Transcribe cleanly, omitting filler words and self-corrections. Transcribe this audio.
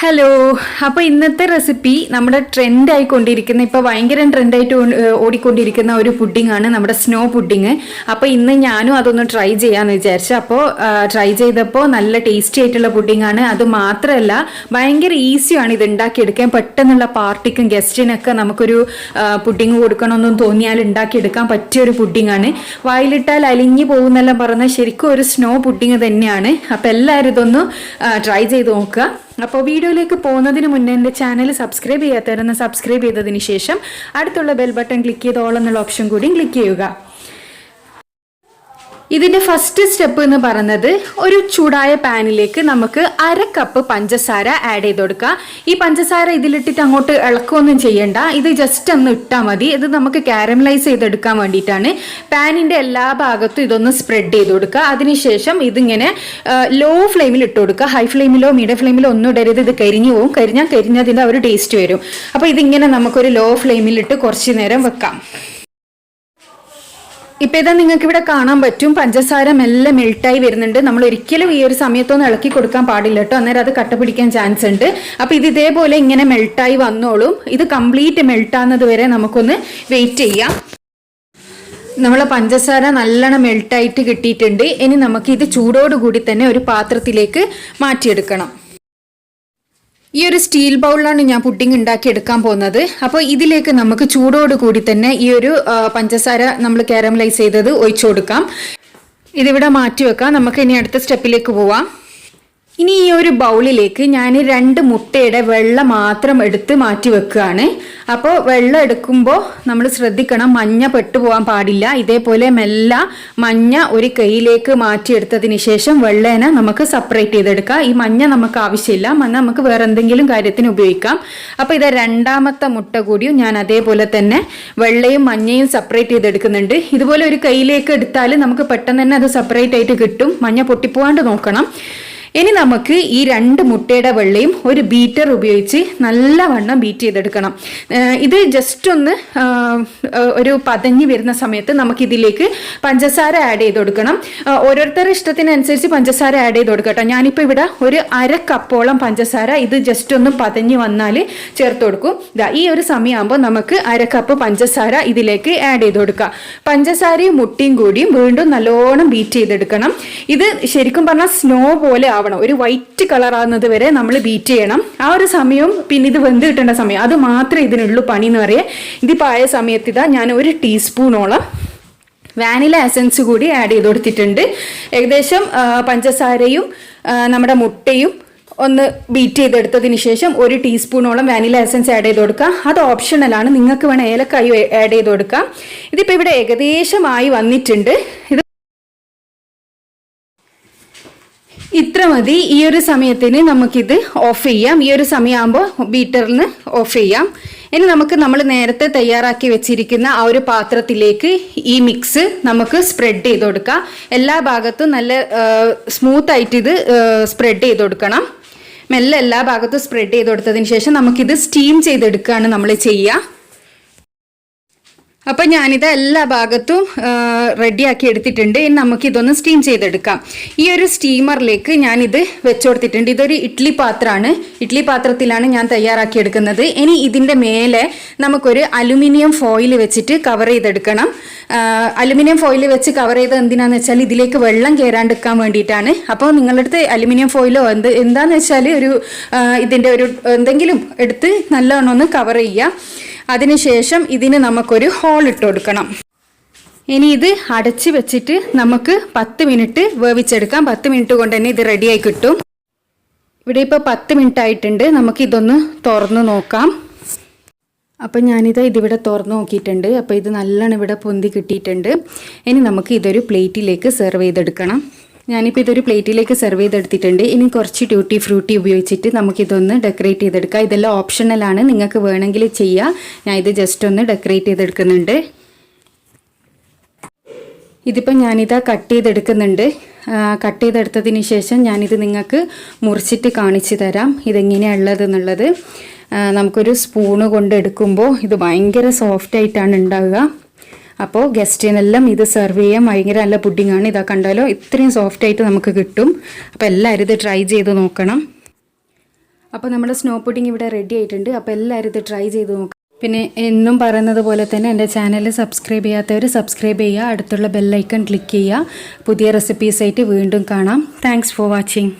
Hello. അപ്പോൾ ഇന്നത്തെ recipe നമ്മുടെ ട്രെൻഡ് ആയിക്കൊണ്ടിരിക്കുന്ന ഇപ്പോൾ ഭയങ്കര ട്രെൻഡായിട്ട് ഓടിക്കൊണ്ടിരിക്കുന്ന ഒരു പുഡിംഗ് ആണ് നമ്മുടെ സ്നോ പുഡിങ്. അപ്പോൾ ഇന്ന് ഞാനും അതൊന്ന് ട്രൈ ചെയ്യാമെന്ന് വിചാരിച്ചു. അപ്പോൾ ട്രൈ ചെയ്തപ്പോൾ നല്ല ടേസ്റ്റി ആയിട്ടുള്ള പുഡിംഗ് ആണ്. അത് മാത്രമല്ല ഭയങ്കര ഈസിയാണ് ഇത് ഉണ്ടാക്കിയെടുക്കാൻ. പെട്ടെന്നുള്ള പാർട്ടിക്കും ഗസ്റ്റിനൊക്കെ നമുക്കൊരു പുഡിങ് കൊടുക്കണമെന്നും തോന്നിയാൽ ഉണ്ടാക്കിയെടുക്കാൻ പറ്റിയൊരു പുഡിംഗ് ആണ്. വായിലിട്ടാൽ അലിഞ്ഞു പോകുന്നെല്ലാം പറഞ്ഞാൽ ശരിക്കും ഒരു സ്നോ പുഡിംഗ് തന്നെയാണ്. അപ്പോൾ എല്ലാവരും ഇതൊന്ന് ട്രൈ ചെയ്ത് നോക്കുക. അപ്പോൾ വീഡിയോയിലേക്ക് പോകുന്നതിന് മുന്നേ എൻ്റെ ചാനൽ സബ്സ്ക്രൈബ് ചെയ്യാത്തവരൊന്ന് സബ്സ്ക്രൈബ് ചെയ്തതിന് ശേഷം അടുത്തുള്ള ബെൽ ബട്ടൺ ക്ലിക്ക് ചെയ്ത് ഓൾ എന്നുള്ള ഓപ്ഷൻ കൂടി ക്ലിക്ക് ചെയ്യുക. ഇതിൻ്റെ ഫസ്റ്റ് സ്റ്റെപ്പ് എന്ന് പറയുന്നത് ഒരു ചൂടായ പാനിലേക്ക് നമുക്ക് 1/2 കപ്പ് പഞ്ചസാര ആഡ് ചെയ്ത് കൊടുക്കുക. ഈ പഞ്ചസാര ഇതിലിട്ടിട്ട് അങ്ങോട്ട് ഇളക്കുകയൊന്നും ചെയ്യണ്ട, ഇത് ജസ്റ്റ് ഒന്ന് ഇട്ടാൽ മതി. ഇത് നമുക്ക് കാരമലൈസ് ചെയ്തെടുക്കാൻ വേണ്ടിയിട്ടാണ്. പാനിൻ്റെ എല്ലാ ഭാഗത്തും ഇതൊന്ന് സ്പ്രെഡ് ചെയ്ത് കൊടുക്കുക. അതിനുശേഷം ഇതിങ്ങനെ ലോ ഫ്ലെയിമിൽ ഇട്ട് കൊടുക്കുക. ഹൈ ഫ്ലെയിമിലോ മീഡിയം ഫ്ലെയിമിലോ ഒന്നും ഇടരുത്, ഇത് കരിഞ്ഞു പോകും. കരിഞ്ഞതിൻ്റെ ഒരു ടേസ്റ്റ് വരും. അപ്പോൾ ഇതിങ്ങനെ നമുക്കൊരു ലോ ഫ്ലെയിമിലിട്ട് കുറച്ച് നേരം വെക്കാം. ഇപ്പം ഇതാ നിങ്ങൾക്ക് ഇവിടെ കാണാൻ പറ്റും, പഞ്ചസാര മെല്ലെ മെൽട്ടായി വരുന്നുണ്ട്. നമ്മൾ ഒരിക്കലും ഈ ഒരു സമയത്തൊന്നും ഇളക്കി കൊടുക്കാൻ പാടില്ല കേട്ടോ, അന്നേരം അത് കട്ട പിടിക്കാൻ ചാൻസ് ഉണ്ട്. അപ്പം ഇത് ഇതേപോലെ ഇങ്ങനെ മെൽട്ടായി വന്നോളും. ഇത് കംപ്ലീറ്റ് മെൽട്ടാകുന്നത് വരെ നമുക്കൊന്ന് വെയിറ്റ് ചെയ്യാം. നമ്മളെ പഞ്ചസാര നല്ലോണം മെൽട്ടായിട്ട് കിട്ടിയിട്ടുണ്ട്. ഇനി നമുക്ക് ഇത് ചൂടോടുകൂടി തന്നെ ഒരു പാത്രത്തിലേക്ക് മാറ്റിയെടുക്കണം. ഈ ഒരു സ്റ്റീൽ ബൗളിലാണ് ഞാൻ പുഡിംഗ് ഉണ്ടാക്കി എടുക്കാൻ പോകുന്നത്. അപ്പോൾ ഇതിലേക്ക് നമുക്ക് ചൂടോടുകൂടി തന്നെ ഈ ഒരു പഞ്ചസാര നമ്മൾ കാരമലൈസ് ചെയ്തത് ഒഴിച്ചു കൊടുക്കാം. ഇതിവിടെ മാറ്റി വെക്കാം. നമുക്ക് ഇനി അടുത്ത സ്റ്റെപ്പിലേക്ക് പോവാം. ഇനി ഈ ഒരു ബൗളിലേക്ക് ഞാൻ 2 മുട്ടയുടെ വെള്ള മാത്രം എടുത്ത് മാറ്റി വെക്കുകയാണ്. അപ്പോൾ വെള്ളം എടുക്കുമ്പോൾ നമ്മൾ ശ്രദ്ധിക്കണം, മഞ്ഞ പെട്ടുപോകാൻ പാടില്ല. ഇതേപോലെ മെല്ലെ മഞ്ഞ ഒരു കൈയിലേക്ക് മാറ്റിയെടുത്തതിന് ശേഷം വെള്ളേനെ നമുക്ക് സെപ്പറേറ്റ് ചെയ്തെടുക്കാം. ഈ മഞ്ഞ നമുക്ക് ആവശ്യമില്ല, മഞ്ഞ നമുക്ക് വേറെ എന്തെങ്കിലും കാര്യത്തിന് ഉപയോഗിക്കാം. അപ്പോൾ ഇത് 2ാമത്തെ മുട്ട കൂടിയും ഞാൻ അതേപോലെ തന്നെ വെള്ളയും മഞ്ഞയും സെപ്പറേറ്റ് ചെയ്തെടുക്കുന്നുണ്ട്. ഇതുപോലെ ഒരു കൈയിലേക്ക് എടുത്താൽ നമുക്ക് പെട്ടെന്ന് തന്നെ അത് സെപ്പറേറ്റ് ആയിട്ട് കിട്ടും. മഞ്ഞ പൊട്ടിപ്പോവാണ്ട് നോക്കണം. ഇനി നമുക്ക് ഈ 2 മുട്ടയുടെ വെള്ളയും ഒരു ബീറ്റർ ഉപയോഗിച്ച് നല്ലവണ്ണം ബീറ്റ് ചെയ്തെടുക്കണം. ഇത് ജസ്റ്റ് ഒന്ന് ഒരു പതഞ്ഞ് വരുന്ന സമയത്ത് നമുക്കിതിലേക്ക് പഞ്ചസാര ആഡ് ചെയ്ത് കൊടുക്കണം. ഓരോരുത്തരുടെ ഇഷ്ടത്തിനനുസരിച്ച് പഞ്ചസാര ആഡ് ചെയ്ത് കൊടുക്കട്ടോ. ഞാനിപ്പോൾ ഇവിടെ ഒരു 1/2 കപ്പോളം പഞ്ചസാര ഇത് ജസ്റ്റ് ഒന്ന് പതഞ്ഞ് വന്നാൽ ചേർത്ത് കൊടുക്കും. ഈ ഒരു സമയമാകുമ്പോൾ നമുക്ക് 1/2 കപ്പ് പഞ്ചസാര ഇതിലേക്ക് ആഡ് ചെയ്ത് കൊടുക്കുക. പഞ്ചസാരയും മുട്ടയും കൂടിയും വീണ്ടും നല്ലോണം ബീറ്റ് ചെയ്തെടുക്കണം. ഇത് ശരിക്കും പറഞ്ഞാൽ സ്നോ പോലെ ആവണം. ഒരു വൈറ്റ് കളർ ആകുന്നത് വരെ നമ്മൾ ബീറ്റ് ചെയ്യണം. ആ ഒരു സമയവും പിന്നെ ഇത് വെന്ത് കിട്ടേണ്ട സമയം, അത് മാത്രമേ ഇതിനുള്ളൂ പണി എന്ന് പറയുക. ഇതിപ്പോൾ ആയ സമയത്ത് ഇതാ ഞാൻ 1 ടീസ്പൂണോളം വാനില എസൻസ് കൂടി ആഡ് ചെയ്ത് കൊടുത്തിട്ടുണ്ട്. ഏകദേശം പഞ്ചസാരയും നമ്മുടെ മുട്ടയും ഒന്ന് ബീറ്റ് ചെയ്തെടുത്തതിന് ശേഷം 1 ടീസ്പൂണോളം വാനില എസൻസ് ആഡ് ചെയ്ത് കൊടുക്കുക. അത് ഓപ്ഷണലാണ്, നിങ്ങൾക്ക് വേണം ഏലക്കായി ആഡ് ചെയ്ത് കൊടുക്കാം. ഇതിപ്പോൾ ഇവിടെ ഏകദേശമായി വന്നിട്ടുണ്ട്. ഇത് ഇത്ര മതി. ഈ ഒരു സമയത്തിന് നമുക്കിത് ഓഫ് ചെയ്യാം. ഈ ഒരു സമയമാകുമ്പോൾ ബീറ്ററിൽ നിന്ന് ഓഫ് ചെയ്യാം. ഇനി നമ്മൾ നേരത്തെ തയ്യാറാക്കി വെച്ചിരിക്കുന്ന ആ ഒരു പാത്രത്തിലേക്ക് ഈ മിക്സ് നമുക്ക് സ്പ്രെഡ് ചെയ്ത് കൊടുക്കാം. എല്ലാ ഭാഗത്തും നല്ല സ്മൂത്തായിട്ട് ഇത് സ്പ്രെഡ് ചെയ്ത് കൊടുക്കണം. മെല്ലെ എല്ലാ ഭാഗത്തും സ്പ്രെഡ് ചെയ്ത് കൊടുത്തതിന് ശേഷം നമുക്കിത് സ്റ്റീം ചെയ്തെടുക്കുകയാണ് നമ്മൾ ചെയ്യുക. അപ്പം ഞാനിത് എല്ലാ ഭാഗത്തും റെഡിയാക്കി എടുത്തിട്ടുണ്ട്. ഇനി നമുക്കിതൊന്ന് സ്റ്റീം ചെയ്തെടുക്കാം. ഈ ഒരു സ്റ്റീമറിലേക്ക് ഞാനിത് വെച്ച് കൊടുത്തിട്ടുണ്ട്. ഇതൊരു ഇഡ്ഡലി പാത്രമാണ്. ഇഡ്ഡലി പാത്രത്തിലാണ് ഞാൻ തയ്യാറാക്കി എടുക്കുന്നത്. ഇനി ഇതിൻ്റെ മേലെ നമുക്കൊരു അലുമിനിയം ഫോയിൽ വെച്ചിട്ട് കവർ ചെയ്തെടുക്കണം. അലുമിനിയം ഫോയിൽ വെച്ച് കവർ ചെയ്ത് എന്തിനാന്ന് വെച്ചാൽ ഇതിലേക്ക് വെള്ളം കയറാണ്ടിരിക്കാൻ വേണ്ടിയിട്ടാണ്. അപ്പോൾ നിങ്ങളുടെ അടുത്ത് അലുമിനിയം ഫോയിലോ എന്താന്ന് വെച്ചാൽ ഒരു ഇതിൻ്റെ ഒരു എന്തെങ്കിലും എടുത്ത് നല്ലവണ്ണം ഒന്ന് കവർ ചെയ്യുക. അതിനുശേഷം ഇതിന് നമുക്കൊരു ഹോൾ ഇട്ട് കൊടുക്കണം. ഇനി ഇത് അടച്ച് വെച്ചിട്ട് നമുക്ക് 10 മിനിറ്റ് വേവിച്ചെടുക്കാം. 10 മിനിറ്റ് കൊണ്ട് തന്നെ ഇത് റെഡിയായി കിട്ടും. ഇവിടെ ഇപ്പോൾ 10 മിനിറ്റ് ആയിട്ടുണ്ട്. നമുക്കിതൊന്ന് തുറന്ന് നോക്കാം. അപ്പം ഞാനിത് ഇതിവിടെ തുറന്ന് നോക്കിയിട്ടുണ്ട്. അപ്പോൾ ഇത് നല്ലോണം ഇവിടെ പൊന്തി കിട്ടിയിട്ടുണ്ട്. ഇനി നമുക്ക് ഇതൊരു പ്ലേറ്റിലേക്ക് സെർവ് ചെയ്തെടുക്കണം. ഞാനിപ്പോൾ ഇതൊരു പ്ലേറ്റിലേക്ക് സെർവ് ചെയ്തെടുത്തിട്ടുണ്ട്. ഇനി കുറച്ച് ട്യൂട്ടി ഫ്രൂട്ടി ഉപയോഗിച്ചിട്ട് നമുക്കിതൊന്ന് ഡെക്കറേറ്റ് ചെയ്തെടുക്കാം. ഇതെല്ലാം ഓപ്ഷണലാണ്, നിങ്ങൾക്ക് വേണമെങ്കിൽ ചെയ്യാം. ഞാൻ ഇത് ജസ്റ്റ് ഒന്ന് ഡെക്കറേറ്റ് ചെയ്തെടുക്കുന്നുണ്ട്. ഇതിപ്പോൾ ഞാനിതാ കട്ട് ചെയ്തെടുക്കുന്നുണ്ട്. കട്ട് ചെയ്തെടുത്തതിന് ശേഷം ഞാനിത് നിങ്ങൾക്ക് മുറിച്ചിട്ട് കാണിച്ചു തരാം ഇതെങ്ങനെയാണ് ഉള്ളതെന്നുള്ളത്. നമുക്കൊരു സ്പൂണ് കൊണ്ട് എടുക്കുമ്പോൾ ഇത് ഭയങ്കര സോഫ്റ്റായിട്ടാണ് ഉണ്ടാവുക. അപ്പോൾ ഗസ്റ്റിനെല്ലാം ഇത് സെർവ് ചെയ്യാൻ ഭയങ്കര നല്ല പുഡിങ്ങാണ്. ഇതാ കണ്ടാലോ, ഇത്രയും സോഫ്റ്റായിട്ട് നമുക്ക് കിട്ടും. അപ്പോൾ എല്ലാവരും ഇത് ട്രൈ ചെയ്ത് നോക്കണം. അപ്പോൾ നമ്മുടെ സ്നോ പുഡിംഗ് ഇവിടെ റെഡി ആയിട്ടുണ്ട്. അപ്പോൾ എല്ലാവരും ഇത് ട്രൈ ചെയ്ത് നോക്കാം. പിന്നെ എന്നും പറയുന്നത് പോലെ തന്നെ എൻ്റെ ചാനൽ സബ്സ്ക്രൈബ് ചെയ്യാത്തവർ സബ്സ്ക്രൈബ് ചെയ്യുക, അടുത്തുള്ള ബെല്ലൈക്കൺ ക്ലിക്ക് ചെയ്യുക. പുതിയ റെസിപ്പീസായിട്ട് വീണ്ടും കാണാം. Thanks for watching.